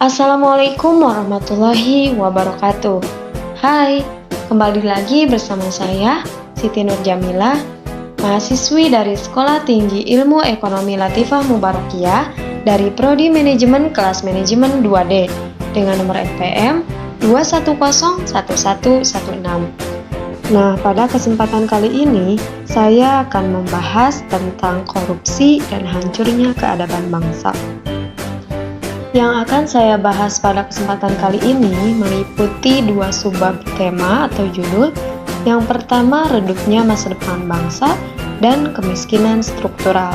Assalamualaikum warahmatullahi wabarakatuh. Hai, kembali lagi bersama saya, Siti Nur Jamilah, mahasiswi dari Sekolah Tinggi Ilmu Ekonomi Latifah Mubarakiyah dari Prodi Manajemen Kelas Manajemen 2D dengan nomor NPM 2101116. Nah, pada kesempatan kali ini, saya akan membahas tentang korupsi dan hancurnya keadaban bangsa. Yang akan saya bahas pada kesempatan kali ini meliputi dua subbab tema atau judul. Yang pertama, redupnya masa depan bangsa dan kemiskinan struktural.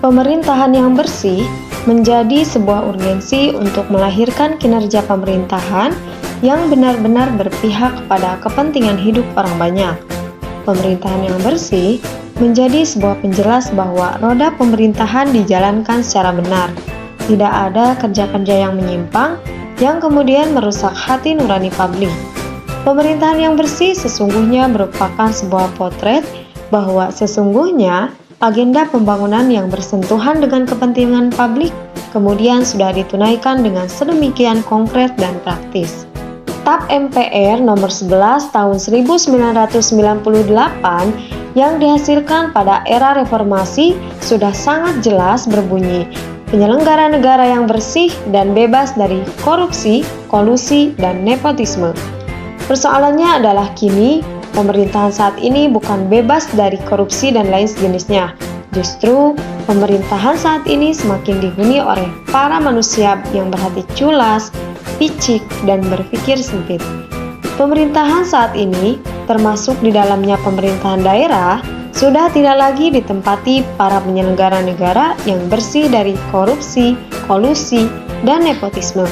Pemerintahan yang bersih menjadi sebuah urgensi untuk melahirkan kinerja pemerintahan yang benar-benar berpihak kepada kepentingan hidup orang banyak. Pemerintahan yang bersih menjadi sebuah penjelas bahwa roda pemerintahan dijalankan secara benar. Tidak ada kerja-kerja yang menyimpang yang kemudian merusak hati nurani publik. Pemerintahan yang bersih sesungguhnya merupakan sebuah potret bahwa sesungguhnya agenda pembangunan yang bersentuhan dengan kepentingan publik kemudian sudah ditunaikan dengan sedemikian konkret dan praktis. TAP MPR nomor 11 tahun 1998 yang dihasilkan pada era reformasi sudah sangat jelas berbunyi, penyelenggara negara yang bersih dan bebas dari korupsi, kolusi, dan nepotisme. Persoalannya adalah kini, pemerintahan saat ini bukan bebas dari korupsi dan lain sejenisnya. Justru, pemerintahan saat ini semakin dihuni oleh para manusia yang berhati culas, picik, dan berpikir sempit. Pemerintahan saat ini, termasuk di dalamnya pemerintahan daerah, sudah tidak lagi ditempati para penyelenggara negara yang bersih dari korupsi, kolusi, dan nepotisme.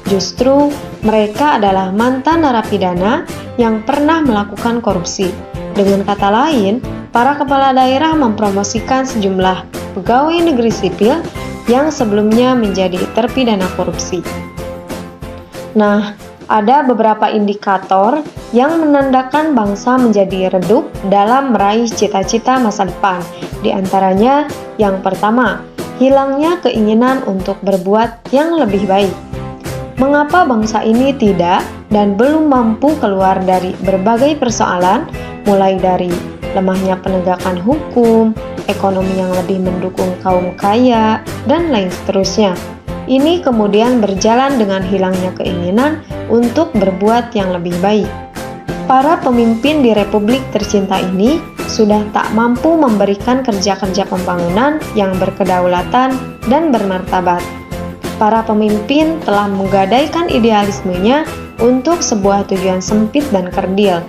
Justru, mereka adalah mantan narapidana yang pernah melakukan korupsi. Dengan kata lain, para kepala daerah mempromosikan sejumlah pegawai negeri sipil yang sebelumnya menjadi terpidana korupsi. Nah, ada beberapa indikator yang menandakan bangsa menjadi redup dalam meraih cita-cita masa depan. Di antaranya, yang pertama, hilangnya keinginan untuk berbuat yang lebih baik. Mengapa bangsa ini tidak dan belum mampu keluar dari berbagai persoalan, mulai dari lemahnya penegakan hukum, ekonomi yang lebih mendukung kaum kaya, dan lain seterusnya. Ini kemudian berjalan dengan hilangnya keinginan untuk berbuat yang lebih baik. Para pemimpin di Republik tercinta ini sudah tak mampu memberikan kerja-kerja pembangunan yang berkedaulatan dan bermartabat. Para pemimpin telah menggadaikan idealismenya untuk sebuah tujuan sempit dan kerdil.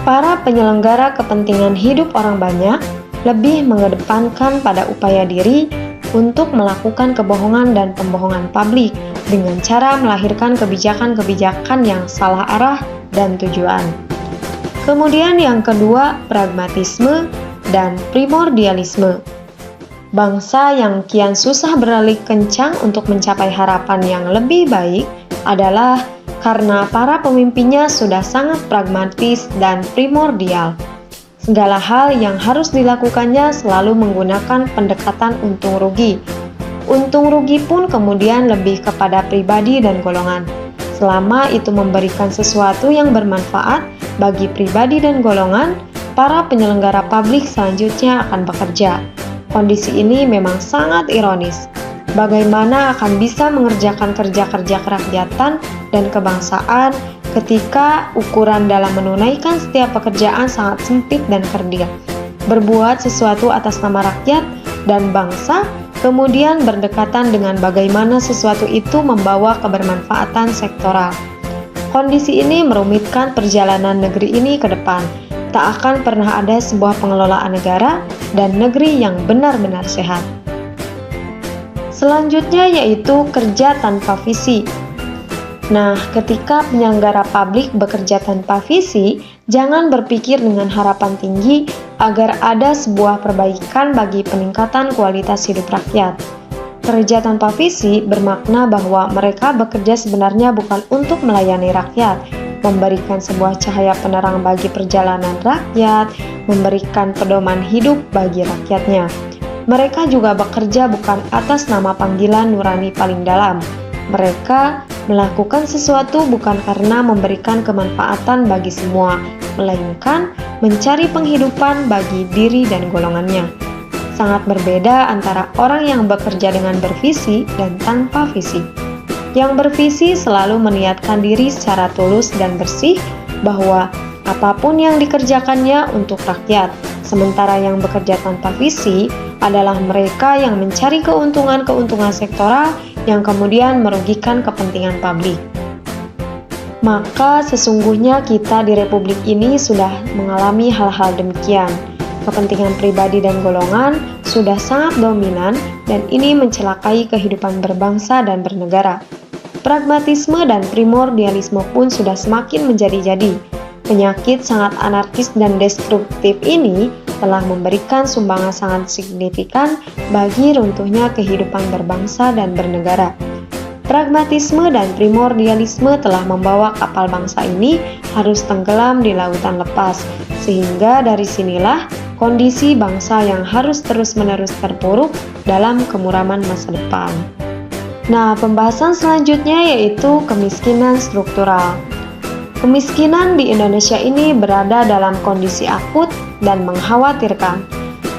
Para penyelenggara kepentingan hidup orang banyak lebih mengedepankan pada upaya diri untuk melakukan kebohongan dan pembohongan publik dengan cara melahirkan kebijakan-kebijakan yang salah arah dan tujuan. Kemudian yang kedua, pragmatisme dan primordialisme. Bangsa yang kian susah beralih kencang untuk mencapai harapan yang lebih baik adalah karena para pemimpinnya sudah sangat pragmatis dan primordial. Segala hal yang harus dilakukannya selalu menggunakan pendekatan untung rugi. Untung rugi pun kemudian lebih kepada pribadi dan golongan. Selama itu memberikan sesuatu yang bermanfaat bagi pribadi dan golongan, para penyelenggara publik selanjutnya akan bekerja. Kondisi ini memang sangat ironis. Bagaimana akan bisa mengerjakan kerja-kerja kerakyatan dan kebangsaan ketika ukuran dalam menunaikan setiap pekerjaan sangat sempit dan kerdil. Berbuat sesuatu atas nama rakyat dan bangsa, kemudian berdekatan dengan bagaimana sesuatu itu membawa kebermanfaatan sektoral. Kondisi ini merumitkan perjalanan negeri ini ke depan. Tak akan pernah ada sebuah pengelolaan negara dan negeri yang benar-benar sehat. Selanjutnya yaitu kerja tanpa visi. Nah, ketika penyelenggara publik bekerja tanpa visi, jangan berpikir dengan harapan tinggi agar ada sebuah perbaikan bagi peningkatan kualitas hidup rakyat. Kerja tanpa visi bermakna bahwa mereka bekerja sebenarnya bukan untuk melayani rakyat, memberikan sebuah cahaya penerang bagi perjalanan rakyat, memberikan pedoman hidup bagi rakyatnya. Mereka juga bekerja bukan atas nama panggilan nurani paling dalam, Mereka melakukan sesuatu bukan karena memberikan kemanfaatan bagi semua, melainkan mencari penghidupan bagi diri dan golongannya. Sangat berbeda antara orang yang bekerja dengan bervisi dan tanpa visi. Yang bervisi selalu meniatkan diri secara tulus dan bersih bahwa apapun yang dikerjakannya untuk rakyat, sementara yang bekerja tanpa visi adalah mereka yang mencari keuntungan-keuntungan sektoral yang kemudian merugikan kepentingan publik. Maka sesungguhnya kita di Republik ini sudah mengalami hal-hal demikian. Kepentingan pribadi dan golongan sudah sangat dominan dan ini mencelakai kehidupan berbangsa dan bernegara. Pragmatisme dan primordialisme pun sudah semakin menjadi-jadi. Penyakit sangat anarkis dan destruktif ini telah memberikan sumbangan sangat signifikan bagi runtuhnya kehidupan berbangsa dan bernegara. Pragmatisme dan primordialisme telah membawa kapal bangsa ini harus tenggelam di lautan lepas, sehingga dari sinilah kondisi bangsa yang harus terus-menerus terpuruk dalam kemuraman masa depan. Nah, pembahasan selanjutnya yaitu kemiskinan struktural. Kemiskinan di Indonesia ini berada dalam kondisi akut dan mengkhawatirkan.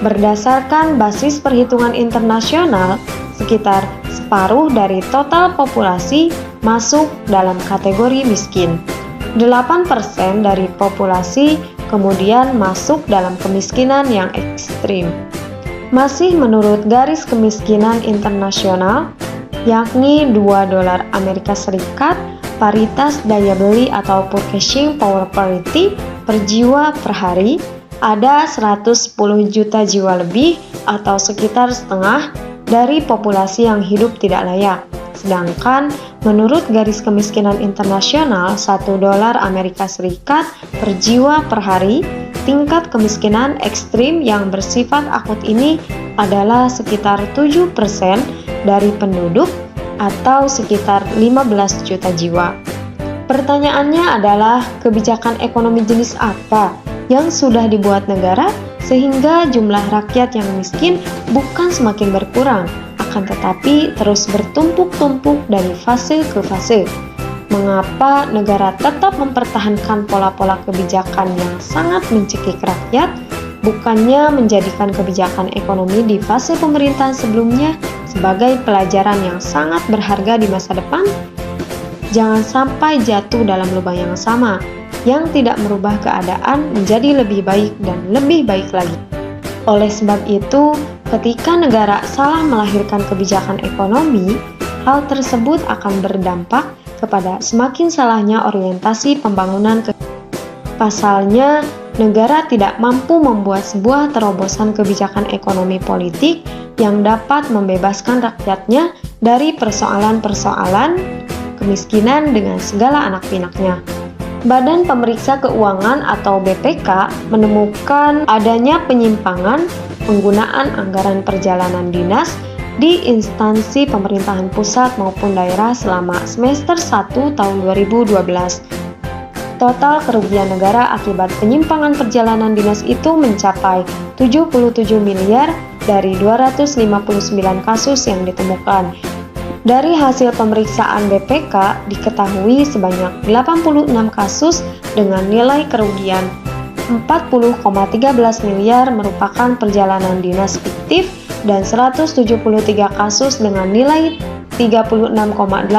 Berdasarkan basis perhitungan internasional, sekitar separuh dari total populasi masuk dalam kategori miskin. 8% dari populasi kemudian masuk dalam kemiskinan yang ekstrim. Masih menurut garis kemiskinan internasional, yakni $2 Amerika Serikat, paritas daya beli atau purchasing power parity per jiwa per hari, ada 110 juta jiwa lebih atau sekitar setengah dari populasi yang hidup tidak layak. Sedangkan menurut garis kemiskinan internasional $1 Amerika Serikat per jiwa per hari, tingkat kemiskinan ekstrim yang bersifat akut ini adalah sekitar 7% dari penduduk atau sekitar 15 juta jiwa. Pertanyaannya adalah kebijakan ekonomi jenis apa yang sudah dibuat negara sehingga jumlah rakyat yang miskin bukan semakin berkurang, akan tetapi terus bertumpuk-tumpuk dari fase ke fase. Mengapa negara tetap mempertahankan pola-pola kebijakan yang sangat mencekik rakyat, bukannya menjadikan kebijakan ekonomi di fase pemerintahan sebelumnya sebagai pelajaran yang sangat berharga di masa depan? Jangan sampai jatuh dalam lubang yang sama, yang tidak merubah keadaan menjadi lebih baik dan lebih baik lagi. Oleh sebab itu, ketika negara salah melahirkan kebijakan ekonomi, hal tersebut akan berdampak kepada semakin salahnya orientasi pembangunan. Pasalnya, negara tidak mampu membuat sebuah terobosan kebijakan ekonomi politik yang dapat membebaskan rakyatnya dari persoalan-persoalan kemiskinan dengan segala anak pinaknya. Badan Pemeriksa Keuangan atau BPK menemukan adanya penyimpangan penggunaan anggaran perjalanan dinas di instansi pemerintahan pusat maupun daerah selama semester 1 tahun 2012. Total kerugian negara akibat penyimpangan perjalanan dinas itu mencapai 77 miliar dari 259 kasus yang ditemukan. Dari hasil pemeriksaan BPK diketahui sebanyak 86 kasus dengan nilai kerugian 40,13 miliar merupakan perjalanan dinas fiktif dan 173 kasus dengan nilai 36,87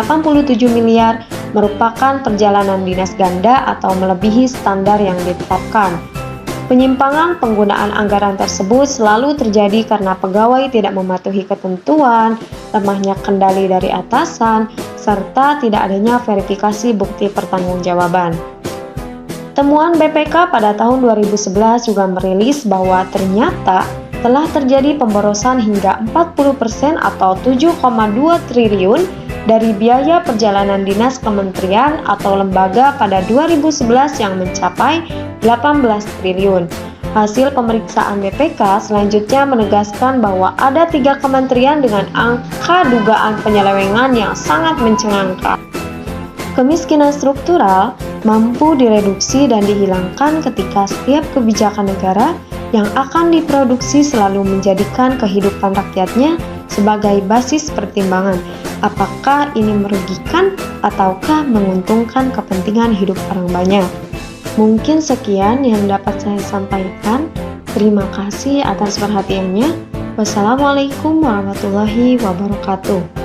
miliar merupakan perjalanan dinas ganda atau melebihi standar yang ditetapkan. Penyimpangan penggunaan anggaran tersebut selalu terjadi karena pegawai tidak mematuhi ketentuan, lemahnya kendali dari atasan, serta tidak adanya verifikasi bukti pertanggungjawaban. Temuan BPK pada tahun 2011 juga merilis bahwa ternyata telah terjadi pemborosan hingga 40% atau 7,2 triliun dari biaya perjalanan dinas kementerian atau lembaga pada 2011 yang mencapai 18 triliun. Hasil pemeriksaan BPK selanjutnya menegaskan bahwa ada 3 kementerian dengan angka dugaan penyelewengan yang sangat mencengangkan. Kemiskinan struktural mampu direduksi dan dihilangkan ketika setiap kebijakan negara yang akan diproduksi selalu menjadikan kehidupan rakyatnya sebagai basis pertimbangan. apakah ini merugikan ataukah menguntungkan kepentingan hidup orang banyak. Mungkin sekian yang dapat saya sampaikan. Terima kasih atas perhatiannya. Wassalamualaikum warahmatullahi wabarakatuh.